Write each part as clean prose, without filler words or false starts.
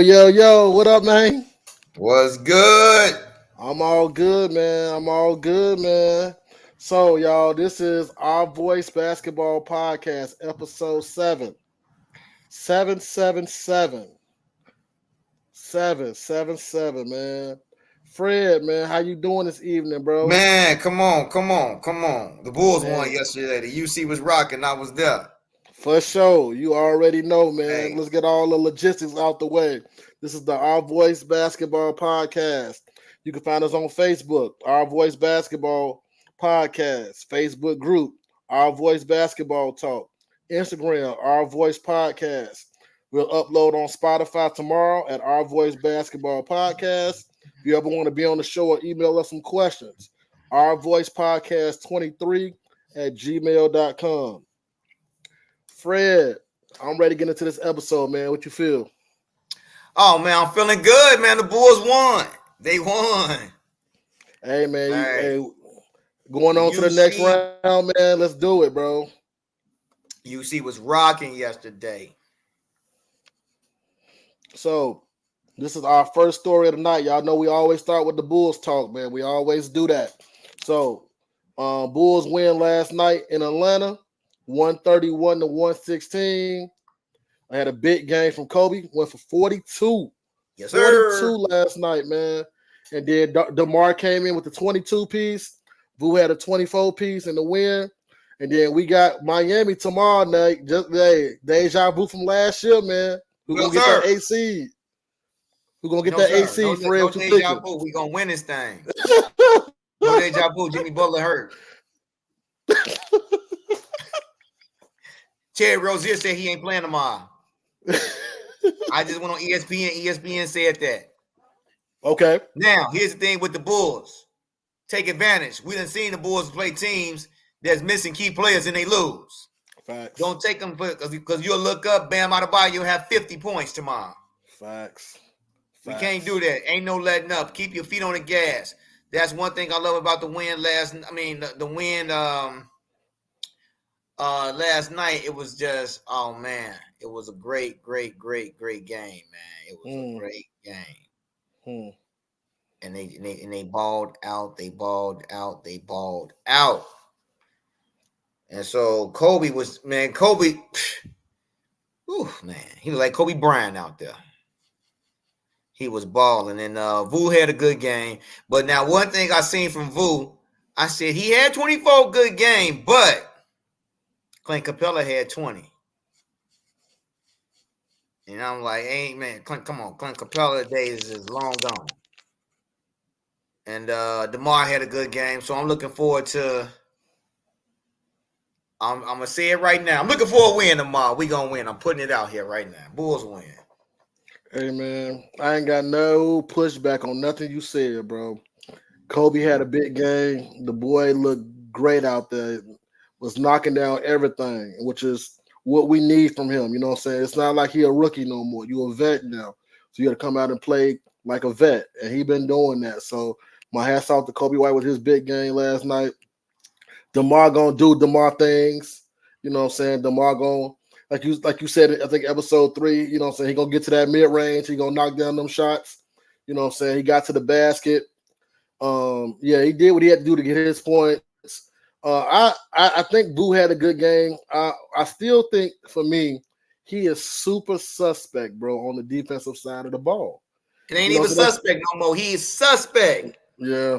Yo, what up, man? Was good. I'm all good, man. I'm all good, man. So, y'all, this is Our Voice Basketball Podcast, episode 7. 777. 777, man. Fred, man, how you doing this evening, bro? Man, come on. The Bulls won Man, yesterday. The UC was rocking. I was there. for sure. You already know, man. Hey, Let's get all the logistics out the way. This is the Our Voice Basketball Podcast. You can find us on Facebook, Our Voice Basketball Podcast, Facebook group, Our Voice Basketball Talk, Instagram, Our Voice Podcast. We'll upload on Spotify tomorrow at Our Voice Basketball Podcast. If you ever want to be on the show or email us some questions, Our Voice Podcast 23 at gmail.com. Fred, I'm ready to get into this episode, man. What you feel? oh man, I'm feeling good, man. The Bulls won. They won. Hey, man, Hey, going the on to the next UC round, man. Let's do it, bro. UC was rocking yesterday. So, this is our first story of the night. Y'all know we always start with the Bulls talk, man. We always do that. So, Bulls win last night in Atlanta, 131 to 116. I had a big game from Kobe, went for 42. Yes, 42 sir. last night, man. And then DeMar came in with the 22 piece. Vu had a 24 piece in the win. And then we got Miami tomorrow night. Just deja vu from last year, man. Who Well, gonna get that sir. AC? Who gonna get No, that sir. AC, Fred? No What you deja thinking? vu. We gonna win this thing. No deja vu. Jimmy Butler hurt. Terry Rozier said he ain't playing tomorrow. I just went on ESPN. ESPN said that. Okay. Now, here's the thing with the Bulls. Take advantage. We done seen the Bulls play teams that's missing key players and they lose. Facts. Don't take them because you'll look up, Bam Adebayo, you'll have 50 points tomorrow. Facts. We can't do that. Ain't no letting up. Keep your feet on the gas. That's one thing I love about the win last night. It was just, oh man, it was a great game, man. It was a great game. And they balled out. And so Kobe, he was like Kobe Bryant out there. He was balling, and Vu had a good game. But now one thing I seen from Vu, I said he had 24 good game, but Clint Capella had 20. And I'm like, hey man, Clint Capella days is long gone. And DeMar had a good game, so I'm looking forward to. I'm gonna say it right now. I'm looking for a win tomorrow. We gonna win. I'm putting it out here right now. Bulls win. Hey, man, I ain't got no pushback on nothing you said, bro. Kobe had a big game. The boy looked great out there. Was knocking down everything, which is what we need from him. You know what I'm saying? It's not like he a rookie no more. You a vet now. So you got to come out and play like a vet. And he been doing that. So my hat's off to Kobe White with his big game last night. DeMar gonna do DeMar things. You know what I'm saying? DeMar gonna like you said, I think episode 3, you know what I'm saying? He gonna get to that mid-range, he gonna knock down them shots. You know what I'm saying? He got to the basket. He did what he had to do to get his points. I think Vu had a good game. I still think for me, he is super suspect, bro, on the defensive side of the ball. It ain't even suspect no more. He is suspect. Yeah.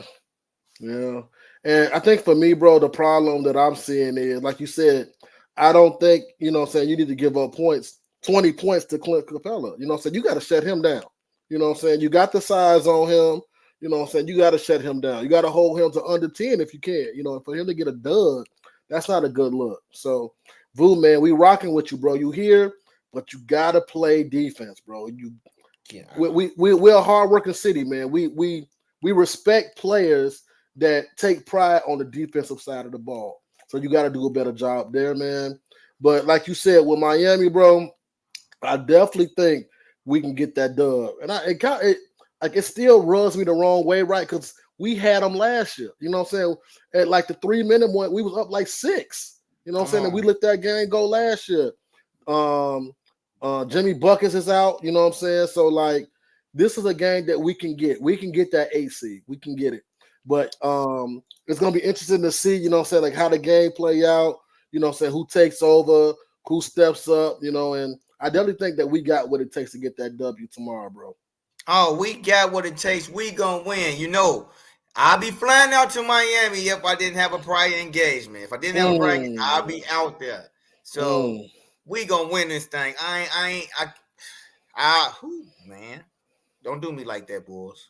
And I think for me, bro, the problem that I'm seeing is, like you said, I don't think, you know what I'm saying, you need to give up points, 20 points to Clint Capella. You know what I'm saying? You got to shut him down. You know what I'm saying? You got the size on him. You know what I'm saying? You got to shut him down. You got to hold him to under 10 if you can. You know, for him to get a dud, that's not a good look. So, Vu, man, we rocking with you, bro. You here, but you got to play defense, bro. We're a hard-working city, man. We respect players that take pride on the defensive side of the ball. So you got to do a better job there, man. But like you said, with Miami, bro, I definitely think we can get that dub. And it still rubs me the wrong way, right? Because we had them last year. You know what I'm saying? At like the 3-minute one, we was up like 6. You know what I'm saying? And we let that game go last year. Jimmy Buckets is out. You know what I'm saying? So like, this is a game that we can get. We can get that 8 seed. We can get it. But it's gonna be interesting to see. You know what I'm saying? Like how the game play out. You know what I'm saying? Who takes over? Who steps up? You know, and I definitely think that we got what it takes to get that W tomorrow, bro. Oh, we got what it takes. We gonna win. You know, I'll be flying out to Miami if I didn't have a prior engagement. If I didn't have a prior, I'll Mm, be out there. So mm. we gonna win this thing. Who man? Don't do me like that, boys.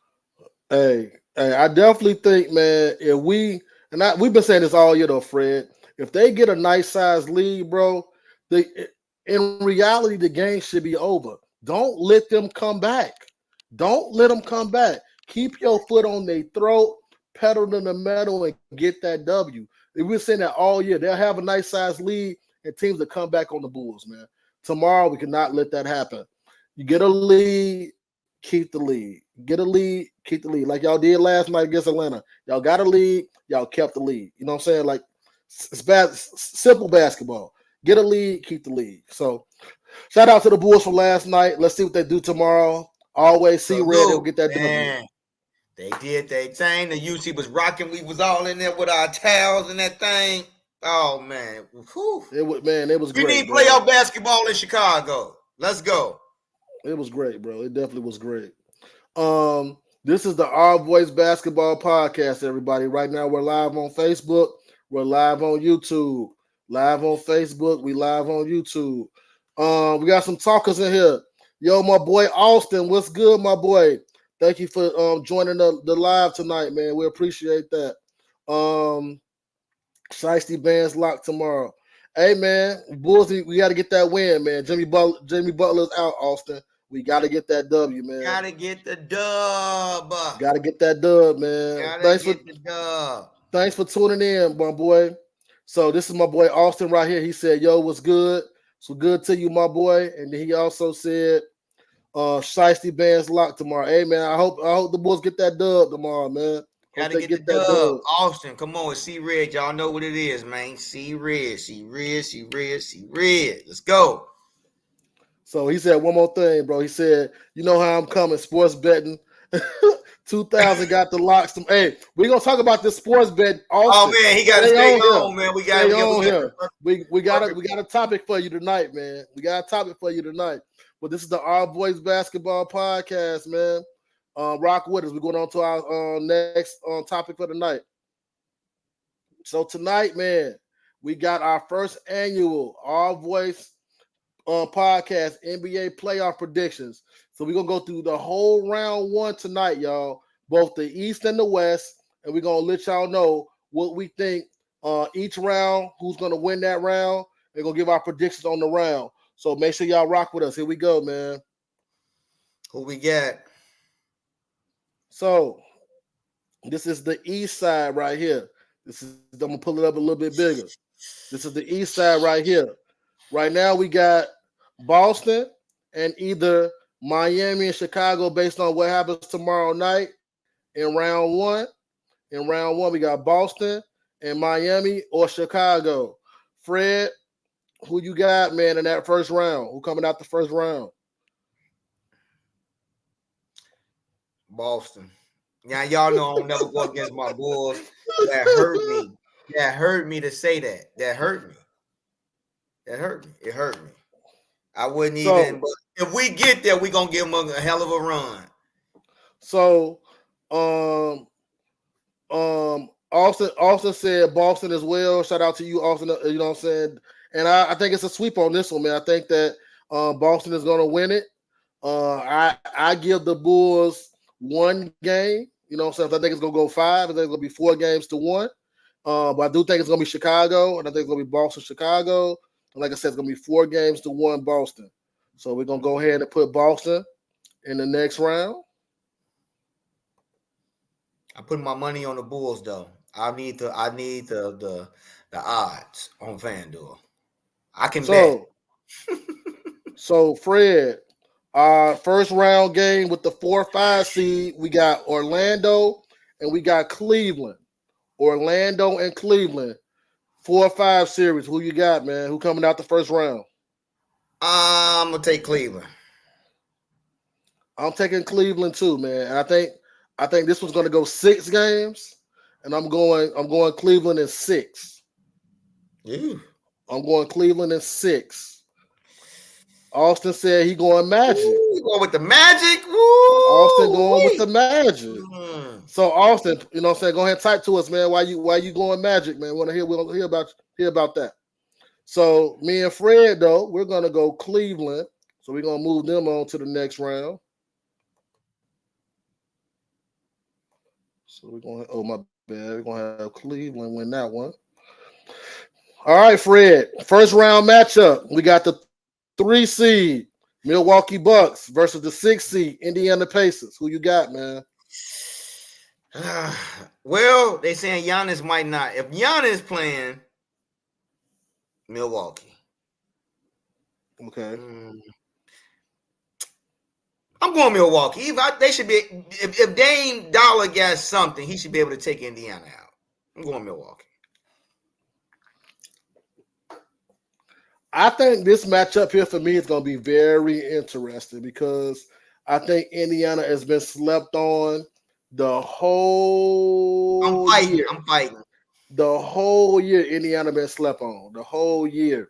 Hey, I definitely think, man, if we've been saying this all year though, Fred. If they get a nice size lead, bro, they in reality the game should be over. Don't let them come back. Don't let them come back. Keep your foot on their throat, pedal to the metal, and get that W. We've been saying that all year. They'll have a nice size lead, and teams will come back on the Bulls, man. Tomorrow we cannot let that happen. You get a lead, keep the lead. Get a lead, keep the lead. Like y'all did last night against Atlanta. Y'all got a lead, y'all kept the lead. You know what I'm saying? Like simple basketball. Get a lead, keep the lead. So shout out to the Bulls from last night. Let's see what they do tomorrow. Always see red, they'll Salute, get that W. man. They did their thing. The UC was rocking. We was all in there with our towels and that thing. Oh man, whew. It was We great, need bro. playoff basketball in Chicago. Let's go. It was great, bro. It definitely was great. This is the Our Voice Basketball Podcast, everybody. Right now, we're live on Facebook. We're live on YouTube. Live on Facebook. We live on YouTube. We got some talkers in here. Yo, my boy Austin, what's good, my boy? Thank you for joining the live tonight, man. We appreciate that. Shiesty Band's locked tomorrow. Hey, man, Bulls, we got to get that win, man. Jimmy Butler's out, Austin. We got to get that W, man. Gotta get the dub. Got to get that dub, man. Gotta get the dub. Thanks for tuning in, my boy. So this is my boy Austin right here. He said, "Yo, what's good? So good to you, my boy." And then he also said, "Shiesty Band's locked tomorrow." Hey, man, I hope the Bulls get that dub tomorrow, man. Hope Gotta they get the get that dub. dub. Austin, come on, see red. Y'all know what it is, man. See red, see red, see red, see red. Let's go. So he said one more thing, bro. He said, "You know how I'm coming, sports betting." 2000 got the locks. Hey, we're gonna talk about this sports bet. Oh Austin, man, he gotta stay on, man. We got here. We got a topic for you tonight, man. We got a topic for you tonight. But this is the Our Boys Basketball Podcast, man. Rock with us. We're going on to our next topic for the night. So tonight, man, we got our first annual Our Voice podcast NBA playoff predictions. So we're gonna go through the whole round one tonight, y'all, both the East and the West, and we're gonna let y'all know what we think each round, who's gonna win that round. We're gonna give our predictions on the round. So make sure y'all rock with us. Here we go, man. Who we got? So this is the East side right here. I'm gonna pull it up a little bit bigger. This is the East side right here. Right now we got Boston and either Miami and Chicago based on what happens tomorrow night in round one. In round one, we got Boston and Miami or Chicago. Fred, who you got, man, in that first round? Who coming out the first round? Boston. Now y'all know I don't never go against my Bulls. That hurt me. That hurt me to say that. That hurt me. That hurt me. It hurt me. I wouldn't even. But if we get there, we gonna give them a hell of a run. So, Austin said Boston as well. Shout out to you, Austin. You know what I'm saying? And I think it's a sweep on this one, man. I think that Boston is going to win it. I give the Bulls one game. You know what I'm saying? I think it's going to go 5. I think it's going to be 4-1. But I do think it's going to be Chicago, and I think it's going to be Boston, Chicago. And like I said, it's going to be 4-1 Boston. So we're going to go ahead and put Boston in the next round. I put my money on the Bulls though. I need the odds on FanDuel. I can bet. So Fred, our first round game with the 4-5 seed, we got Orlando and we got Cleveland. Orlando and Cleveland. 4-5 series. Who you got, man? Who coming out the first round? I'm gonna take Cleveland. I'm taking Cleveland too, man. And I think this one's going to go 6 games, and I'm going Cleveland in 6. Ooh. I'm going Cleveland in 6. Austin said he going Magic. Ooh, you going with the Magic? Austin Ooh, going with the Magic. mm. So Austin, you know what I'm saying, go ahead and type to us, man. Why you going Magic, man? Want to hear we'll hear about that. So me and Fred though, we're gonna go Cleveland. So we're gonna move them on to the next round. So we're going. Oh my bad. We're gonna have Cleveland win that one. All right, Fred. First round matchup. We got the 3 seed Milwaukee Bucks versus the 6 seed Indiana Pacers. Who you got, man? Well, they saying Giannis might not. If Giannis playing, Milwaukee. Okay. I'm going Milwaukee. They should be. If Dame Dollar got something, he should be able to take Indiana out. I'm going Milwaukee. I think this matchup here for me is going to be very interesting because I think Indiana has been slept on the whole year. I'm fighting. The whole year, Indiana been slept on. The whole year.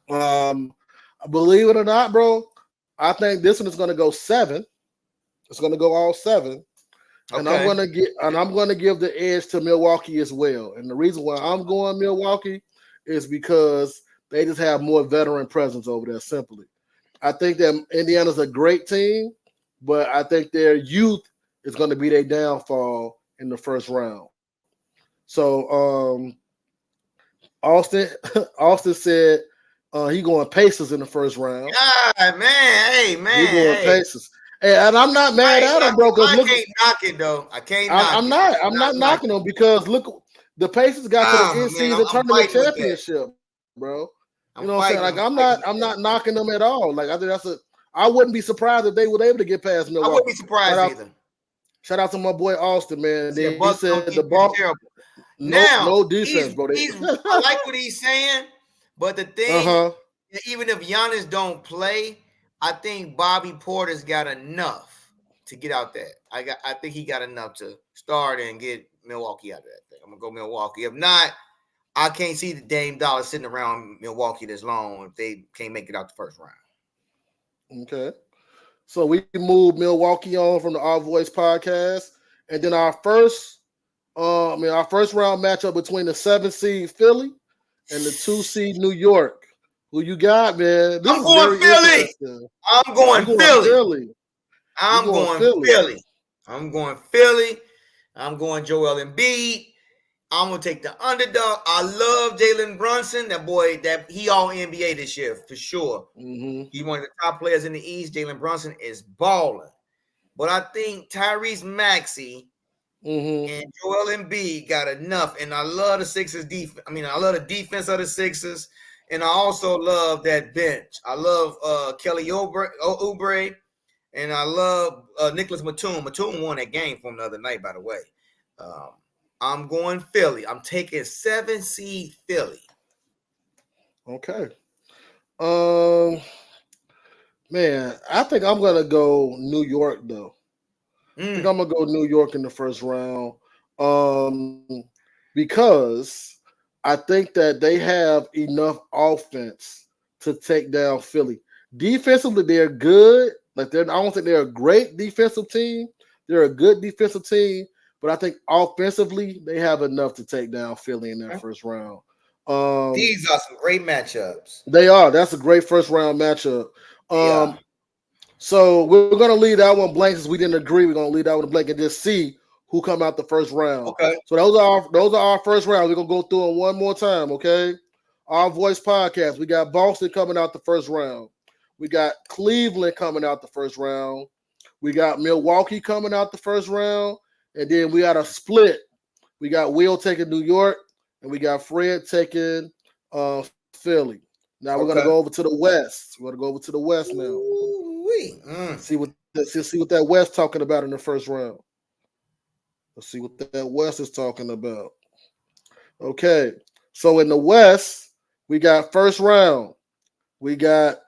Believe it or not, bro, I think this one is going to go 7. It's going to go all 7. Okay. And I'm going to give the edge to Milwaukee as well. And the reason why I'm going Milwaukee is because they just have more veteran presence over there, simply. I think that Indiana's a great team, but I think their youth is going to be their downfall in the first round. So Austin said he going Pacers in the first round. God, man. Hey, man. He going Pacers. And I'm not mad at him, bro. I can't knock it, though. I can't knock it. I'm not knocking them because look, the Pacers got to the in-season tournament championship, bro. You know what I'm saying? Like I'm not knocking them at all. Like I think I wouldn't be surprised if they were able to get past Milwaukee. I wouldn't be surprised either. Shout out to my boy Austin, man. Yeah, he said the ball terrible. No defense, bro. I like what he's saying, but the thing, even if Giannis don't play, I think Bobby Porter's got enough to get out there. I think he got enough to start and get Milwaukee out of that thing. I'm gonna go Milwaukee. If not, I can't see the Dame Dollar sitting around Milwaukee this long if they can't make it out the first round. Okay. So we moved Milwaukee on from the Our Voice podcast. And then our first round matchup between the 7 seed Philly and the 2 seed New York. Who you got, man? I'm going Philly. I'm going Philly. I'm going Philly. I'm going Joel Embiid. I'm gonna take the underdog. I love Jalen Brunson. That boy, he all NBA this year for sure. Mm-hmm. He's one of the top players in the East. Jalen Brunson is balling, but I think Tyrese Maxey and Joel Embiid got enough. And I love the Sixers defense. I mean, I love the defense of the Sixers, and I also love that bench. I love Kelly Oubre, and I love Nicholas Batum. Batum won that game from the other night, by the way. I'm going Philly. I'm taking 7 seed Philly. Okay. Man, I think I'm gonna go New York though. I think I'm gonna go New York in the first round. Because I think that they have enough offense to take down Philly. Defensively, they're good. I don't think they're a great defensive team. They're a good defensive team. But I think offensively, they have enough to take down Philly in that first round. These are some great matchups. They are. That's a great first round matchup. So we're going to leave that one blank since we didn't agree. We're going to leave that one blank and just see who come out the first round. Okay. So those are our first round. We're going to go through them one more time, okay? Our Voice podcast. We got Boston coming out the first round. We got Cleveland coming out the first round. We got Milwaukee coming out the first round. And then we got a split. We got Will taking New York, and we got Fred taking Philly. Now we're gonna go over to the West. We're gonna go over to the West now. See what that West talking about in the first round. Let's see what that West is talking about. Okay, so in the West, we got first round. We got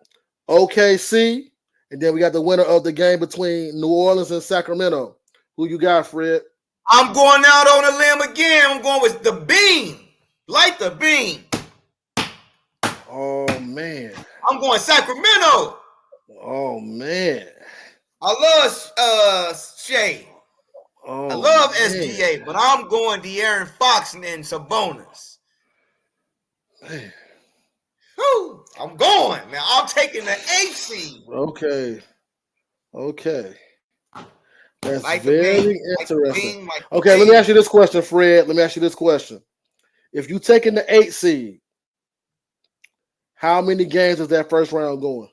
OKC, and then we got the winner of the game between New Orleans and Sacramento. Who you got, Fred? I'm going out on a limb again. I'm going with the beam. Like the beam. Oh man. I'm going Sacramento. Oh man. I love Shea. I love man. SGA, but I'm going De'Aaron Fox and Sabonis. Man. Whew, I'm going, man. I'm taking the 8th seed. Okay. That's like very interesting. Like okay, let me ask you this question, Fred. Let me ask you this question. If you taking the 8th seed, how many games is that first round going?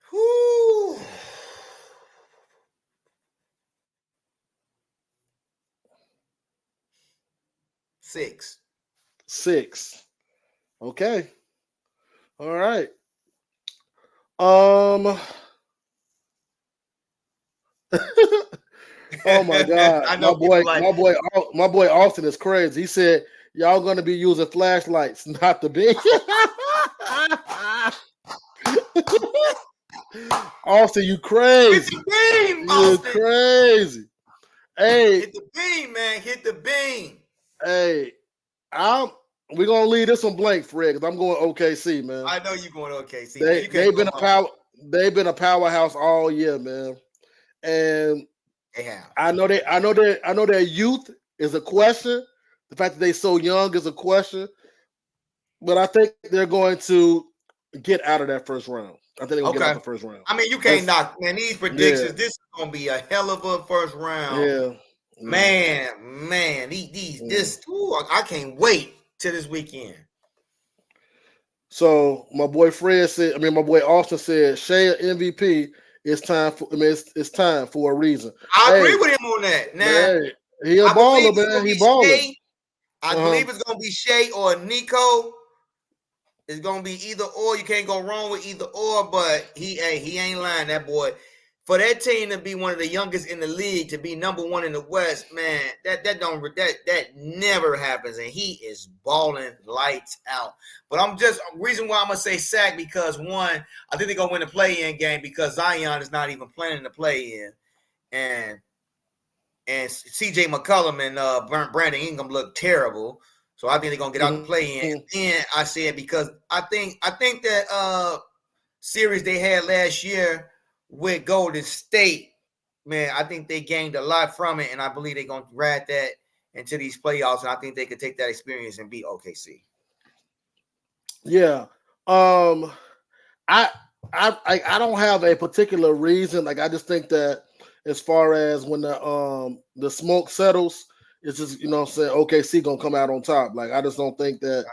Whew. Six. Okay. All right. Oh my God. I know my boy Austin is crazy. He said y'all gonna be using flashlights, not the beam. Austin, you crazy. Hit the beam, You're Austin. crazy. Hey. Hit the beam, man. Hit the beam. Hey, we're gonna leave this one blank, Fred, because I'm going OKC, man. I know you're going OKC. They've been a powerhouse all year, man. And they have. I know their youth is a question. The fact that they're so young is a question. But I think they're going to get out of that first round. I think they're going to get out of the first round. I mean, you can't knock, man. These predictions, this is going to be a hell of a first round. Yeah. Man, I can't wait till this weekend. So my boy my boy Austin said, Shea MVP. It's time for. it's time for a reason. I agree with him on that. Now he a baller, man. He balling. I believe it's gonna be Shea or Nico. It's gonna be either or. You can't go wrong with either or. But he ain't lying. That boy, for that team to be one of the youngest in the league, to be number one in the West, man, that never happens. And he is balling lights out. But reason why I'm gonna say Sac, because one, I think they're gonna win the play-in game because Zion is not even planning to play in, and CJ McCollum and Brandon Ingram look terrible. So I think they're gonna get out the play-in. And I said because I think that series they had last year with Golden State, man, I think they gained a lot from it, and I believe they're gonna ride that into these playoffs, and I think they could take that experience and beat OKC. Yeah. I don't have a particular reason. Like I just think that as far as when the smoke settles, it's just, what I'm saying, OKC gonna come out on top. Like I just don't think that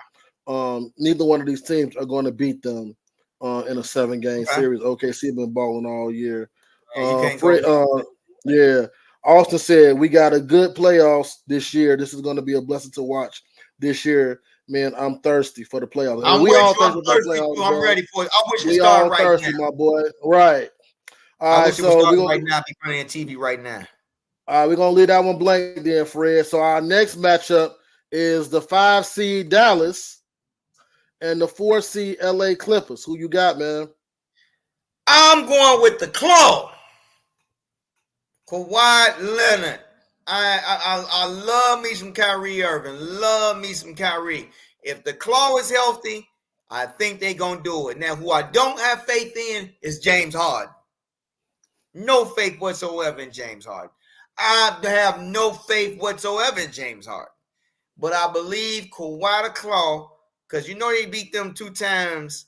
neither one of these teams are going to beat them in a 7-game series. OKC been balling all year. Yeah. Austin said we got a good playoffs this year. This is going to be a blessing to watch this year. Man, I'm thirsty for the playoffs. I'm ready for it. I wish we start right thirsty, now, my boy. Right. All right, so we're right now. Be playing TV right now. All right, we're gonna leave that one blank then, Fred. So our next matchup is the 5 seed Dallas and the 4 seed LA Clippers. Who you got, man? I'm going with the Claw. Kawhi Leonard. I love me some Kyrie Irving. Love me some Kyrie. If the Claw is healthy, I think they're going to do it. Now, who I don't have faith in is James Harden. No faith whatsoever in James Harden. I have no faith whatsoever in James Harden. But I believe Kawhi the Claw, because they beat them 2 times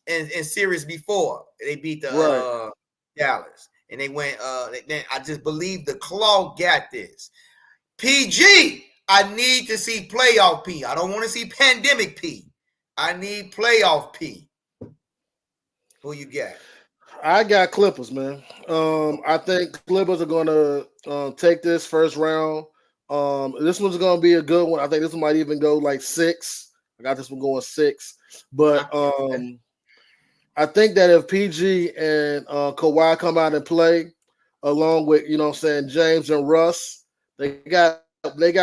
in series before. They beat the Dallas. And they went, I just believe the Claw got this. PG, I need to see playoff P. I don't want to see pandemic P. I need playoff P. Who you got? I got Clippers, man. I think Clippers are going to take this first round. This one's going to be a good one. I think this one might even go like 6. I got this one going 6. But I think that if PG and Kawhi come out and play, along with James and Russ, they got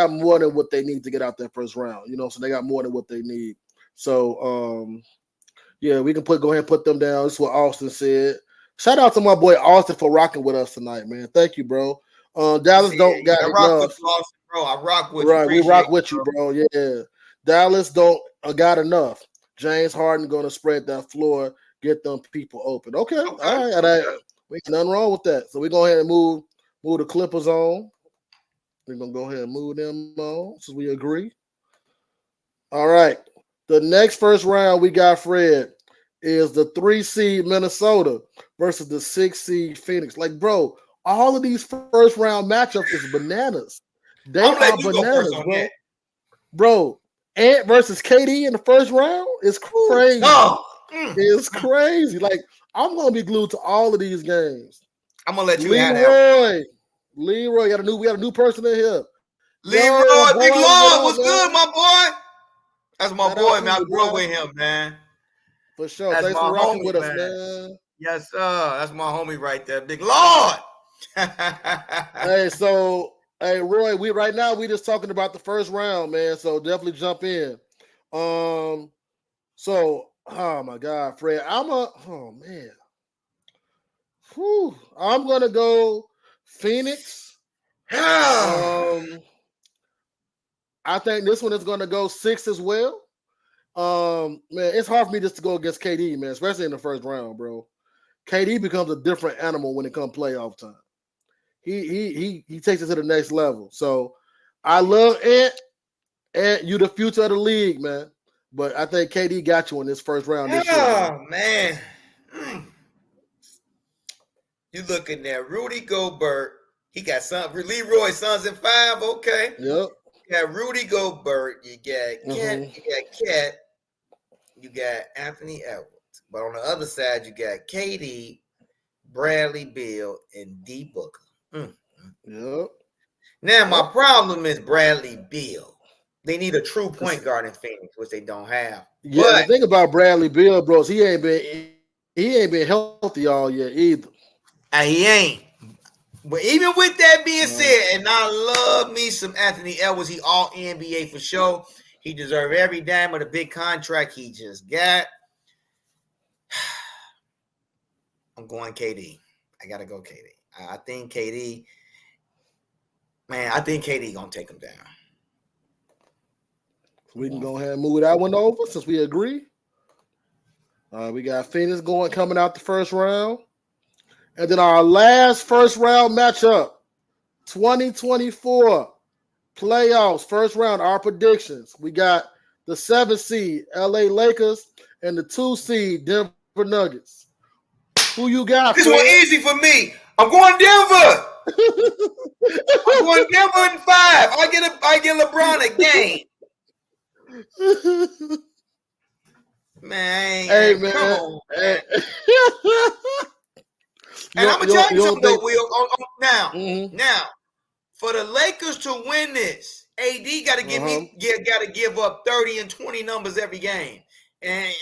more than what they need to get out that first round. So they got more than what they need. So Yeah, we can go ahead and put them down. This is what Austin said. Shout out to my boy Austin for rocking with us tonight, man. Thank you, bro. You Dallas see, don't got I rock with enough. you, Austin, bro. I rock with you. Right, we Appreciate rock you, with you, bro. Yeah, Dallas don't got enough. James Harden going to spread that floor, get them people open. Okay, bro. all Okay. right, we ain't nothing wrong with that. So we go ahead and move the Clippers on. We're gonna go ahead and move them on, so we agree. All right, the next first round we got Fred is the 3 seed Minnesota versus the 6 seed Phoenix. Like, bro, all of these first round matchups is bananas. They I'm are letting you go first bananas, on bro. that. Bro, Ant versus KD in the first round is Ooh, crazy. no. It's crazy. Like, I'm gonna be glued to all of these games. I'm gonna let you have that. Leroy, we got a new person in here. Yo, Leroy, Big boy, what Lord, up, what's good, man? my boy? That's my Shout out boy, to man. I you, grew up boy. with him, man. For sure. That's Thanks for my rocking homie, with us, man. man. Yes, sir. That's my homie right there, Big Lord. Hey, Roy, we right now we just talking about the first round, man. So definitely jump in. Um, oh my God, Fred, oh man. Whew, I'm gonna go Phoenix. Um, I think this one is gonna go 6 as well. Man, it's hard for me just to go against KD, man, especially in the first round, bro. KD becomes a different animal when it comes playoff time. He takes it to the next level. So I love Ant. Ant, you the future of the league, man. But I think KD got you in this first round this year, bro. Oh man. Mm. You looking at Rudy Gobert. He got some Leroy Sons in 5. Okay. Yep. You got Rudy Gobert. You got Cat. Mm-hmm. You got Cat. You got Anthony Edwards. But on the other side, you got KD, Bradley Beal, and D Booker. Mm. Yep. Now, my Yep. problem is Bradley Beal. They need a true point guard in Phoenix, which they don't have. Yeah, the But thing about Bradley Beal, bros, he ain't been healthy all year either. he ain't. But even with that being No. said, and I love me some Anthony Edwards. He all NBA for sure. He deserved every dime of the big contract he just got. I'm going KD. I gotta go KD. I think KD. Man, I think KD gonna take him down. We can go ahead and move that one over since we agree. We got Phoenix coming out the first round. And then our last first round matchup, 2024 playoffs, first round, our predictions. We got the 7 seed LA Lakers and the 2 seed Denver Nuggets. Who you got, This one Fred? easy for me. I'm going Denver. I'm going Denver in 5. I get LeBron a game. Hey Man, come man. on, Hey. man. And I'm gonna tell You you don't something though, think Will. mm-hmm. Now, for the Lakers to win this, AD got to give up 30 and 20 numbers every game. And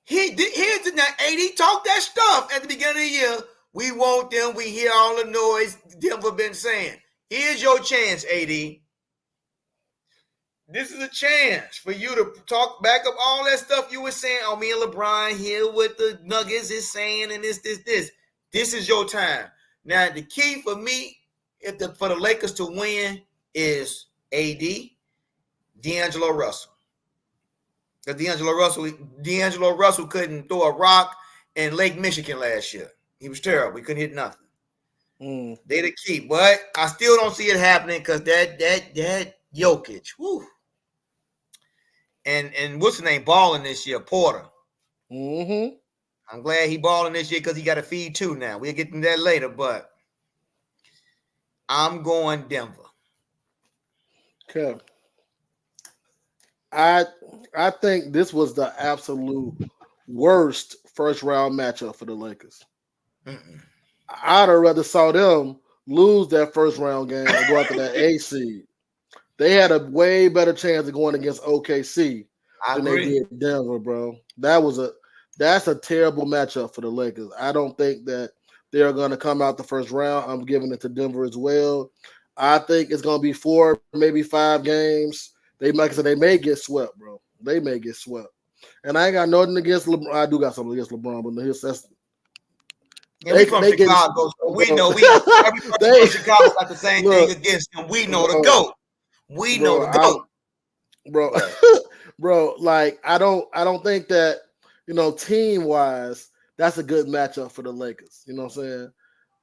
here's the now AD talked that stuff at the beginning of the year. We want them. We hear all the noise Denver been saying. Here's your chance, AD. This is a chance for you to talk back up all that stuff you were saying. Oh, me and LeBron here with the Nuggets is saying and this. This is your time. Now, the key for me, for the Lakers to win is AD, D'Angelo Russell. Because D'Angelo Russell couldn't throw a rock in Lake Michigan last year. He was terrible. He couldn't hit nothing. They the key. But I still don't see it happening because that Jokic, whew. And what's his name balling this year? Porter. Mm-hmm. I'm glad he balling this year because he got a feed too now. We'll get to that later, but I'm going Denver. Okay. I think this was the absolute worst first round matchup for the Lakers. Mm-mm. I'd have rather saw them lose that first round game and go after that A seed. They had a way better chance of going against OKC than they did Denver, bro. That's a terrible matchup for the Lakers. I don't think that they're going to come out the first round. I'm giving it to Denver as well. I think it's going to be 4, maybe 5 games. They may get swept, bro. They may get swept. And I ain't got nothing against LeBron. I do got something against LeBron, but that's Yeah, we from they get Chicago, so we know every person they from Chicago got the same look, thing against him. We know the bro, GOAT. We know bro, the GOAT. bro, But bro. Like I don't think that team wise that's a good matchup for the Lakers. You know what I'm saying?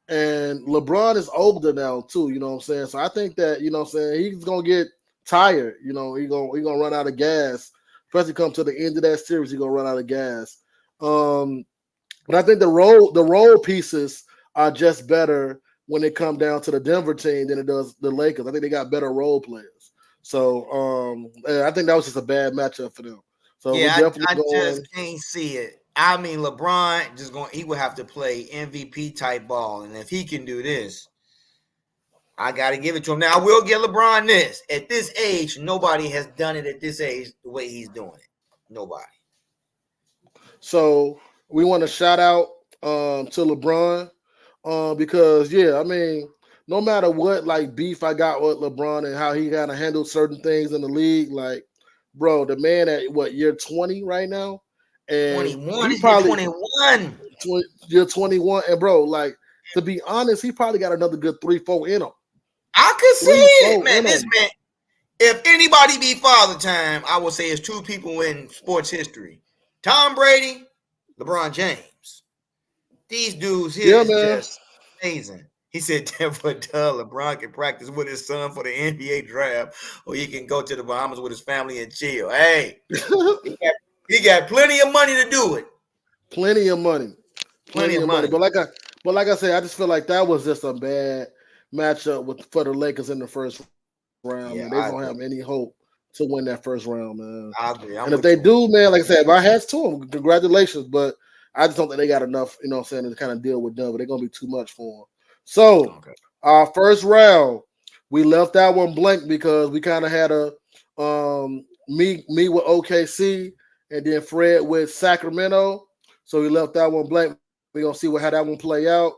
And LeBron is older now too. You know what I'm saying? So I think that what I'm saying he's gonna get tired. He gonna run out of gas. Especially come to the end of that series, he's gonna run out of gas. But I think the role pieces are just better when it come down to the Denver team than it does the Lakers. I think they got better role players. So I think that was just a bad matchup for them. So we're yeah, definitely I going. just can't see it. I mean, LeBron he would have to play MVP type ball. And if he can do this, I got to give it to him. Now, I will give LeBron this. At this age, nobody has done it at this age the way he's doing it. Nobody. So we want to shout out to LeBron because I mean, no matter what like beef I got with LeBron and how he kind of handled certain things in the league, like bro, the man at what year 20 right now, and 21. he He's hit probably 21. year 21, and bro, like to be honest, he probably got another good 3-4 in him. I could see it, 3-4 man. in This him. man, if anybody be father time, I would say it's two people in sports history: Tom Brady, LeBron James. These dudes here Yeah, is man. just amazing. He said, "Therefore, LeBron can practice with his son for the NBA draft, or he can go to the Bahamas with his family and chill." Hey, he got plenty of money to do it. Plenty of money. Plenty Plenty of of money. money. But like I said, I just feel like that was just a bad matchup for the Lakers in the first round, man. They don't Yeah, have I any agree. hope to win that first round, man. I And agree. if I'm they with you on do, that. man, like I said, my hats to them. Congratulations. But I just don't think they got enough, what I'm saying, to kind of deal with them. But they're gonna be too much for them. So Okay. our first round, we left that one blank because we kind of had a me with OKC and then Fred with Sacramento. So we left that one blank. We're gonna see how that one play out.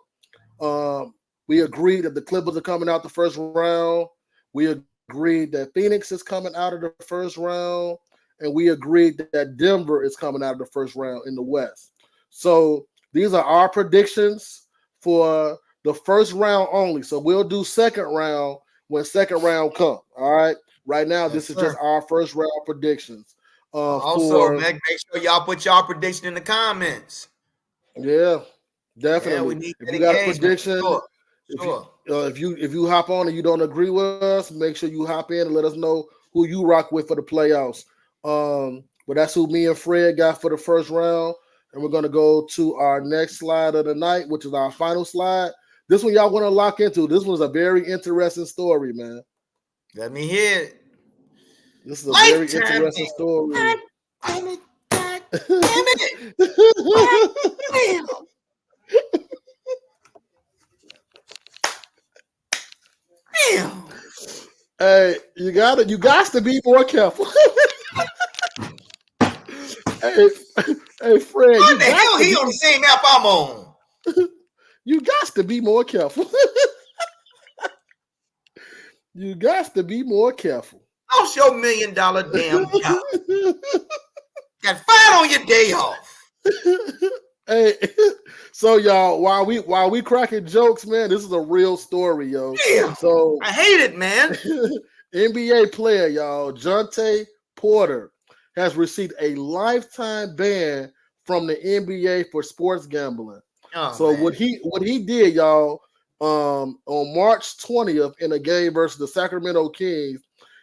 Um, we agreed that the Clippers are coming out the first round. We agreed that Phoenix is coming out of the first round, and we agreed that Denver is coming out of the first round in the West. So these are our predictions for the first round only. So we'll do second round when second round come. All right. Right now, Yes, this is just sir. our first round predictions. Also, For make sure y'all put y'all prediction in the comments. Yeah, Yeah, we definitely. need If that you got a engagement. prediction, Sure. if you Sure. if you hop on and you don't agree with us, make sure you hop in and let us know who you rock with for the playoffs. But that's who me and Fred got for the first round, and we're gonna go to our next slide of the night, which is our final slide. This one y'all want to lock into. This one's a very interesting story, man. Let me hear it. This is a very Lifetime interesting man. God story. damn it. God damn it. God damn. Damn. Hey, you got to be more careful. hey, hey, Fred, What you the got hell to he be on the same app I'm on? you got to be more careful. You got to be more careful. Lost your $1 million damn job. Got fired on your day off. Hey, so y'all, while we cracking jokes, man, this is a real story, yo. Damn. So I hate it, man. NBA player, y'all, Jontay Porter has received a lifetime ban from the NBA for sports gambling. Oh, So man. what he did, y'all, on March 20th in a game versus the Sacramento Kings,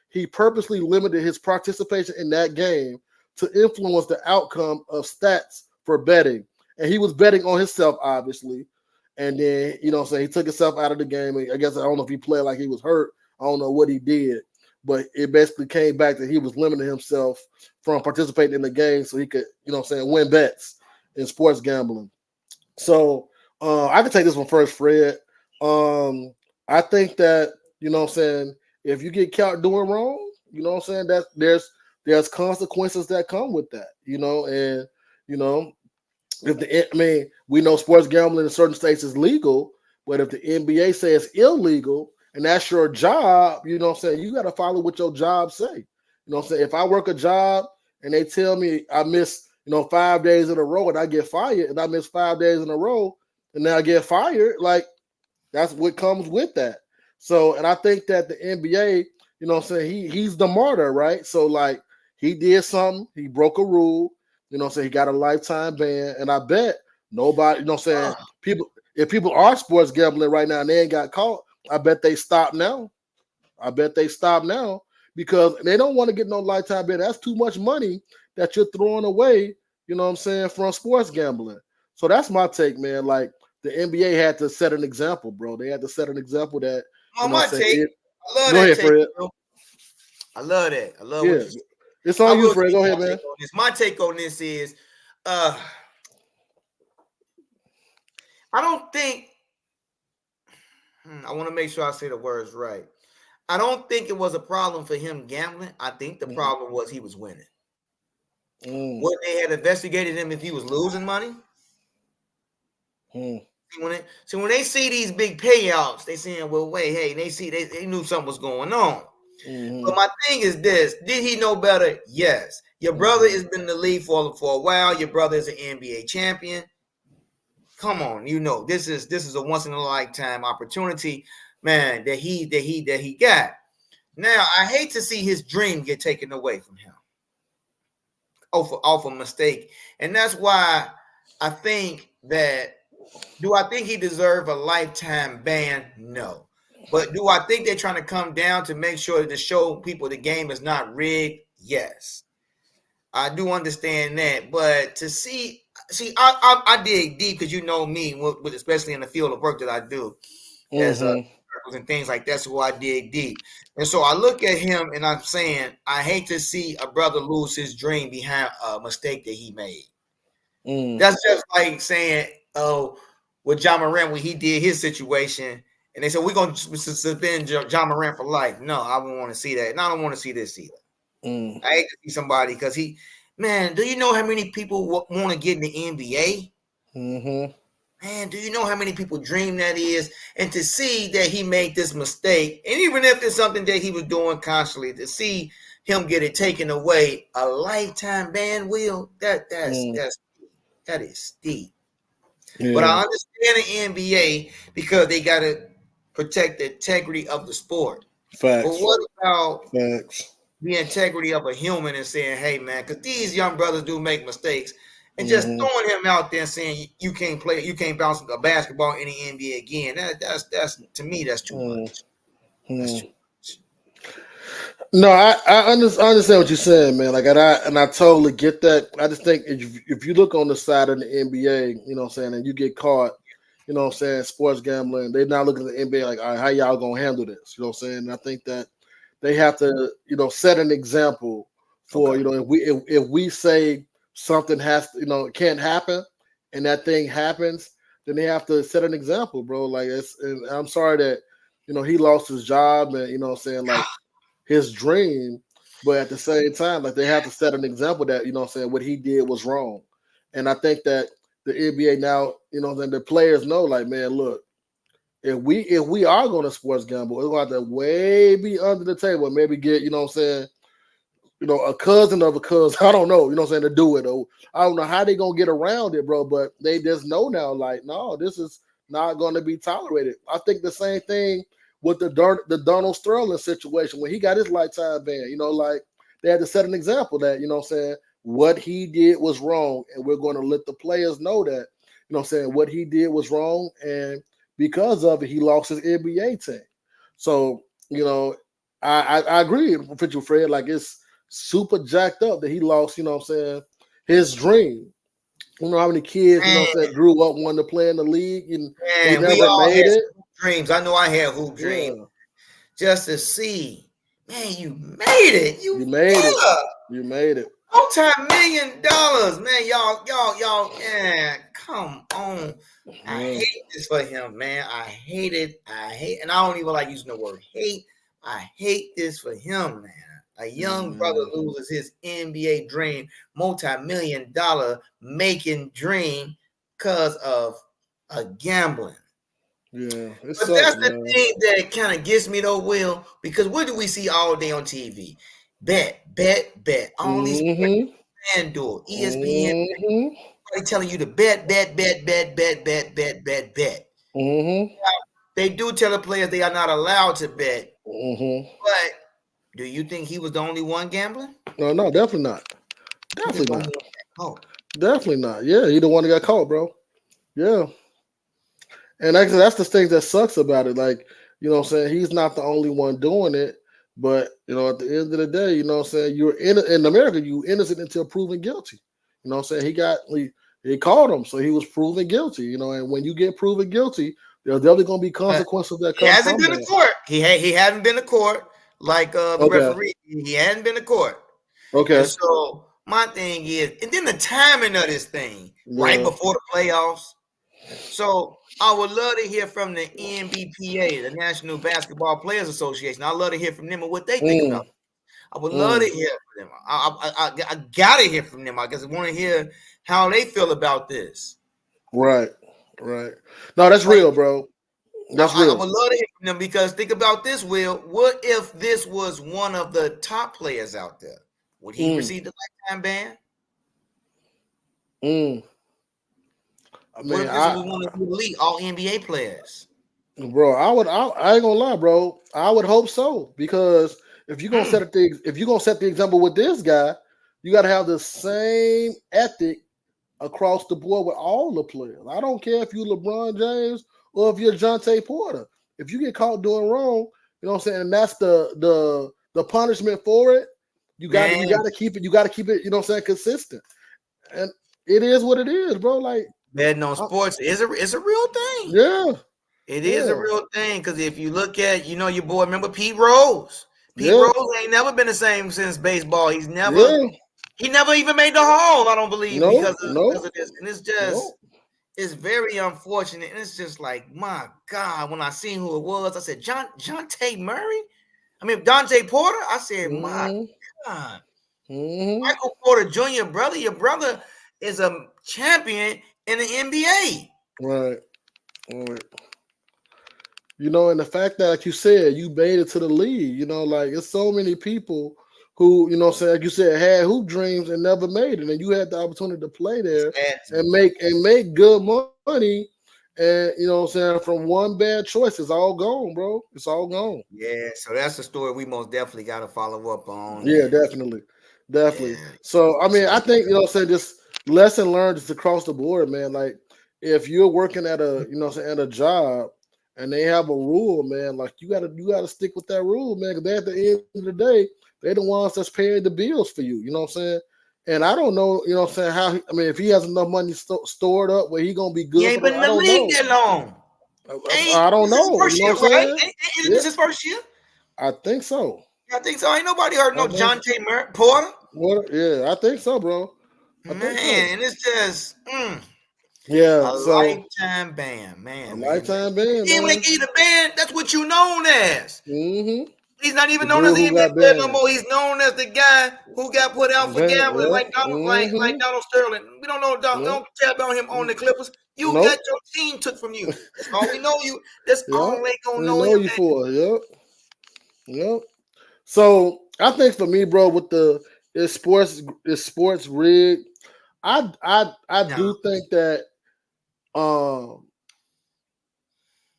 he purposely limited his participation in that game to influence the outcome of stats for betting. And he was betting on himself, obviously. And then, what I'm saying, he took himself out of the game. I guess I don't know if he played like he was hurt. I don't know what he did. But it basically came back that he was limiting himself from participating in the game so he could, win bets in sports gambling. So I can take this one first, Fred. I think that, if you get caught doing wrong, that there's consequences that come with that, and you know, we know sports gambling in certain states is legal, but if the NBA says illegal and that's your job, you gotta follow what your job say. If I work a job and they tell me I miss 5 days in a row and I get fired, and I miss 5 days in a row and then I get fired, like that's what comes with that. So, and I think that the NBA, he's the martyr, right? So like he did something, he broke a rule, he got a lifetime ban, and I bet nobody, people, if people are sports gambling right now and they ain't got caught, I bet they stop now. I bet they stop now because they don't want to get no lifetime ban. That's too much money that you're throwing away, from sports gambling. So that's my take, man. Like the NBA had to set an example, bro. They had to set an example that, On my take, I love go that ahead, take, Fred. bro. I love that. I love what Yeah, you said. it's I on you, will Fred. give Go my ahead, man. take on this. My take on this is, I don't think. I want to make sure I say the words right. I don't think it was a problem for him gambling. I think the problem was he was winning. What they had investigated him if he was losing money. When they see these big payouts, they saying, "Well, wait, hey." They knew something was going on. But my thing is this: did he know better? Yes. Your brother has been in the league for a while. Your brother is an NBA champion. Come on, this is a once in a lifetime opportunity, man. That he got. Now I hate to see his dream get taken away from him off a mistake, and that's why I think that. Do I think he deserved a lifetime ban? No. But do I think they're trying to come down to make sure to show people the game is not rigged? Yes. I do understand that. But to see, I dig deep because you know me, with especially in the field of work that I do, as and things like that. So I dig deep. And so I look at him and I'm saying, I hate to see a brother lose his dream behind a mistake that he made. That's just like saying, oh, with John Morant when he did his situation, and they said we're going to suspend John Morant for life. No, I won't want to see that, and I don't want to see this either. I hate to see somebody because do you know how many people want to get in the NBA? Man, do you know how many people dream that is? And to see that he made this mistake, and even if it's something that he was doing constantly, to see him get it taken away, a lifetime ban, that is steep. Yeah. But I understand the NBA because they got to protect the integrity of the sport. Facts. But what about the integrity of a human and saying, hey, man, because these young brothers do make mistakes, and just throwing him out there and saying you can't play, you can't bounce a basketball in the NBA again. That's to me, that's too much. That's too much. No, I understand what you're saying, man. Like, and I totally get that. I just think if you look on the side of the NBA, and you get caught, sports gambling, they're not looking at the NBA like, all right, how y'all gonna handle this? And I think that they have to, set an example for, if we say something has to, it can't happen, and that thing happens, then they have to set an example, bro. Like, and I'm sorry that, he lost his job, and like. His dream, but at the same time, like they have to set an example that what he did was wrong, and I think that the NBA now, then the players know, like, man, look, if we are going to sports gamble, we're going to have to way be under the table, maybe get a cousin of a cousin, I don't know, to do it. Or I don't know how they gonna get around it, bro, but they just know now, like, no, this is not going to be tolerated. I think the same thing with the Donald Sterling situation when he got his lifetime ban, like they had to set an example that, what he did was wrong, and we're going to let the players know that, what he did was wrong, and because of it, he lost his NBA team. So, I agree with you, Fred. Like, it's super jacked up that he lost, his dream. You know how many kids, grew up wanting to play in the league and they never made it. Dreams. I know I had hoop dreams. Just to see, man, you made it. You made it. You made it. $multi-million, man. Y'all, man, come on. I hate this for him, man. I hate it. And I don't even like using the word hate. I hate this for him, man. A young brother loses his NBA dream, $multi-million making dream because of a gambling. Yeah, but that's the thing that kind of gets me though, Will, because what do we see all day on TV? Bet. All these Mm-hmm. FanDuel, ESPN, Mm-hmm. everybody telling you to bet. Mm-hmm. They do tell the players they are not allowed to bet. Mm-hmm. But do you think he was the only one gambling? No, definitely not. He just Definitely the only not. one that caught. Definitely not. Yeah, he the one that got caught, bro. Yeah. And actually, that's the thing that sucks about it. Like, you know what I'm saying? He's not the only one doing it. But, you know, at the end of the day, you know what I'm saying? You're in America, you innocent until proven guilty. You know what I'm saying? He called him, so he was proven guilty, you know, and when you get proven guilty, there's definitely gonna be consequences that He come hasn't from been to that. court. He hadn't been to court like the Okay. referee. He hadn't been to court. And Okay. so my thing is, and then the timing of this thing, right Yeah. before the playoffs. So I would love to hear from the NBPA, the National Basketball Players Association. I love to hear from them and what they think about it. I would love to hear from them. I gotta hear from them. I guess I want to hear how they feel about this. Right. Right. No, that's Like real, bro. That's I real. would love to hear from them because think about this, Will. What if this was one of the top players out there? Would he Mm. receive the lifetime ban? Mm. I What mean, if this was one of the elite all NBA players? bro, I ain't gonna lie, bro. I would hope so because if you're gonna set the example with this guy, you got to have the same ethic across the board with all the players. I don't care if you LeBron James or if you're Jontay Porter. If you get caught doing wrong, you know what I'm saying, and that's the punishment for it. Man, You gotta keep it. You gotta keep it. You know what I'm saying, consistent. And it is what it is, bro. Like, betting on sports is a real thing. yeah, It is a yeah, real thing because if you look at, your boy, remember Pete Rose? Pete yeah, Rose ain't never been the same since baseball. yeah. He never even made the Hall. I don't believe No, because no, of this, and no. it's very unfortunate. And it's just like, my God, when I seen who it was, I said, Jontay Murray. I mean, Dante Porter. I said, my Mm-hmm. God, Mm-hmm. Michael Porter Jr., brother, your brother is a champion in the NBA. Right, right. You know, and the fact that, like you said, you made it to the league, you know, like it's so many people who, you know, say like you said, had hoop dreams and never made it, and you had the opportunity to play there Sad to and me. make good money, and you know, what I'm saying, from one bad choice, it's all gone, bro. It's all gone. Yeah, so that's a story we most definitely got to follow up on. Yeah, And definitely, definitely. yeah, So, I mean, see I what think you know, what I'm saying, just lesson learned just across the board, man. Like, if you're working at a, you know, what I'm saying, at a job and they have a rule, man, like you gotta stick with that rule, man. Because at the end of the day, they're the ones that's paying the bills for you. You know what I'm saying? And I don't know, you know what I'm saying, I mean, if he has enough money stored up where he gonna be he good for ain't the, been in I the don't league know. that long. I don't This is his know. You first know year, what I'm right? saying? Ain't Yeah, this his first year? I think so. I think so. Ain't nobody heard I no think, Jontay Porter. what? Yeah, I think so, bro. I think so. Man, it's just Yeah, a so lifetime ban, a man. lifetime ban, Then when they man. give you the ban, that's what you known as. Mm-hmm. He's not The even known as dude the who NBA got player no banned. more. He's known as the guy who got put out for Banned, gambling, yeah. like Mm-hmm. Donald Sterling. We don't know. We Yep. don't care about him on the Clippers. You got Nope. your team took from you. That's all we know you. That's Yep. all they gonna We know know him you as. for it. Yep. Yep. So I think for me, bro, with the is sports rigged. I No, do think that um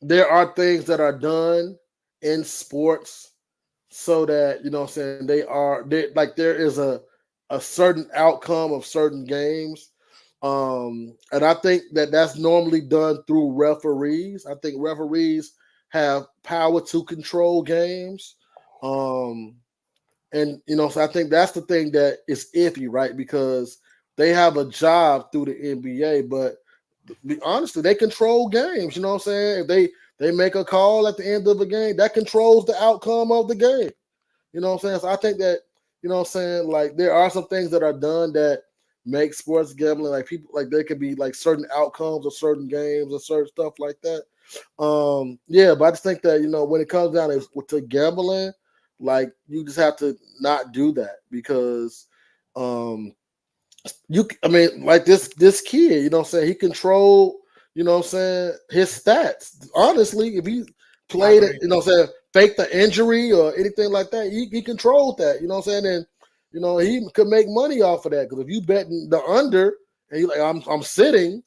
there are things that are done in sports so that you know what I'm saying like there is a certain outcome of certain games, and I think that that's normally done through referees. I think referees have power to control games, um and you know, so I think that's the thing that is iffy, right? Because they have a job through the NBA, but be honestly, they control games. You know what I'm saying? If they make a call at the end of a game, that controls the outcome of the game. You know what I'm saying? So I think that, you know what I'm saying, like there are some things that are done that make sports gambling, like people, like there could be like certain outcomes of certain games and certain stuff like that. Yeah, but I just think that, you know, when it comes down to gambling, like you just have to not do that because um I mean, like this kid, you know what I'm saying, he controlled, you know what I'm saying, his stats. Honestly, if he I played it, agree. you know what I'm saying, fake the injury or anything like that. He controlled that. You know what I'm saying? And he could make money off of that because if you betting the under and you like I'm sitting,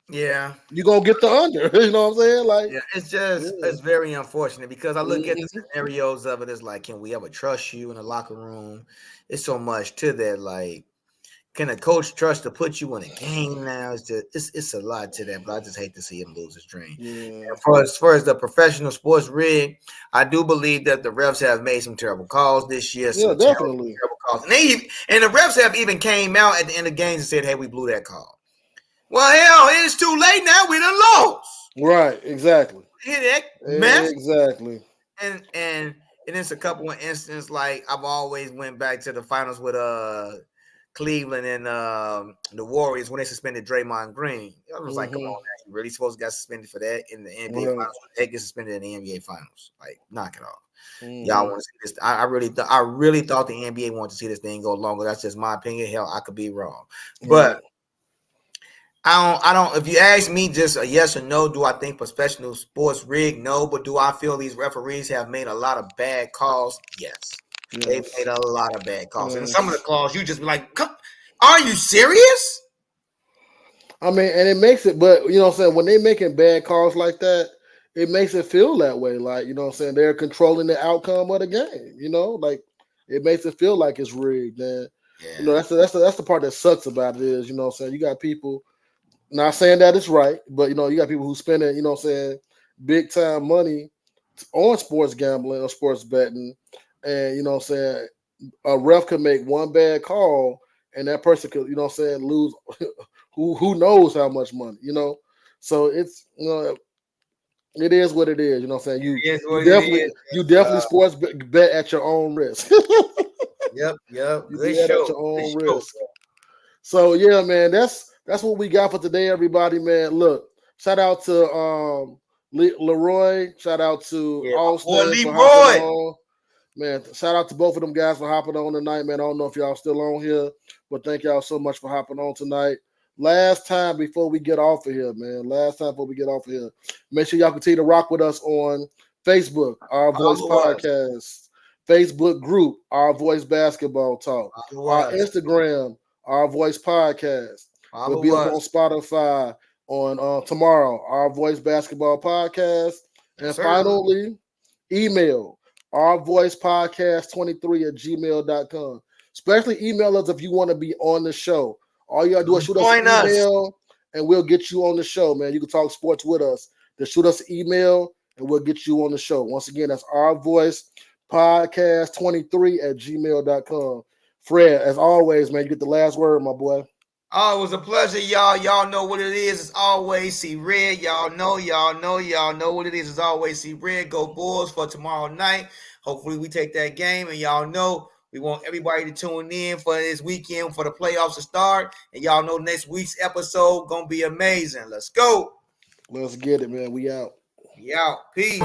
yeah, you're gonna get the under. You know what I'm saying? Like, yeah, it's very unfortunate because I look at the mm-hmm. scenarios of it. It's like, can we ever trust you in the locker room? It's so much to that. Like, can a coach trust to put you in a game now? It's a lot to that, but I just hate to see him lose his dream. Yeah. And as far as the professional sports rig, I do believe that the refs have made some terrible calls this year. Yeah, Some definitely. terrible calls. And the refs have even came out at the end of games and said, hey, we blew that call. Well, hell, it's too late now. We done lost. Right, exactly. Hear that mess? Exactly. And it's a couple of instances like I've always went back to the finals with Cleveland and the Warriors when they suspended Draymond Green. I was like, come on, man, you really supposed to get suspended for that in the NBA finals? They get suspended in the NBA finals. Like, knock it off. Y'all want to see this? I really thought the NBA wanted to see this thing go longer. That's just my opinion. Hell, I could be wrong, but I don't. If you ask me, just a yes or no, do I think professional sports rigged? No, but do I feel these referees have made a lot of bad calls? Yes. They've made a lot of bad calls, and some of the calls you just be like, "Are you serious?" I mean, and it makes it, but you know what I'm saying, when they making bad calls like that, it makes it feel that way. Like, you know what I'm saying, they're controlling the outcome of the game. Like it makes it feel like it's rigged. And that's the part that sucks about it is, you know what I'm saying, you got people. Not saying that it's right, but you got people who spending, you know what I'm saying, big time money on sports gambling or sports betting. And you know what I'm saying, a ref could make one bad call and that person could, you know what I'm saying, lose who knows how much money, So it's it is what it is, you know what I'm saying? You definitely sports bet at your own risk. Yep. You bet at your own risk. So yeah, man, that's what we got for today, everybody, man. Look, shout out to Leroy, shout out to Austin for hopping on. Man, shout out to both of them guys for hopping on tonight, man. I don't know if y'all still on here, but thank y'all so much for hopping on tonight. Last time before we get off of here, man. Make sure y'all continue to rock with us on Facebook, Our Voice Podcast, Facebook group, Our Voice Basketball Talk, our Instagram, Our Voice Podcast. We'll be up on Spotify on tomorrow, Our Voice Basketball Podcast. And finally, email ourvoicepodcast23@gmail.com. Especially email us if you want to be on the show. All you gotta do is shoot us an email and we'll get you on the show, man. You can talk sports with us. Just shoot us an email and we'll get you on the show. Once again, that's ourvoicepodcast23@gmail.com. Fred, as always, man, you get the last word, my boy. Oh, it was a pleasure, y'all. Y'all know what it is. It's always see red. Y'all know what it is. It's always see red. Go Bulls for tomorrow night. Hopefully we take that game. And y'all know we want everybody to tune in for this weekend for the playoffs to start. And y'all know next week's episode gonna be amazing. Let's go. Let's get it, man. We out. We out. Peace.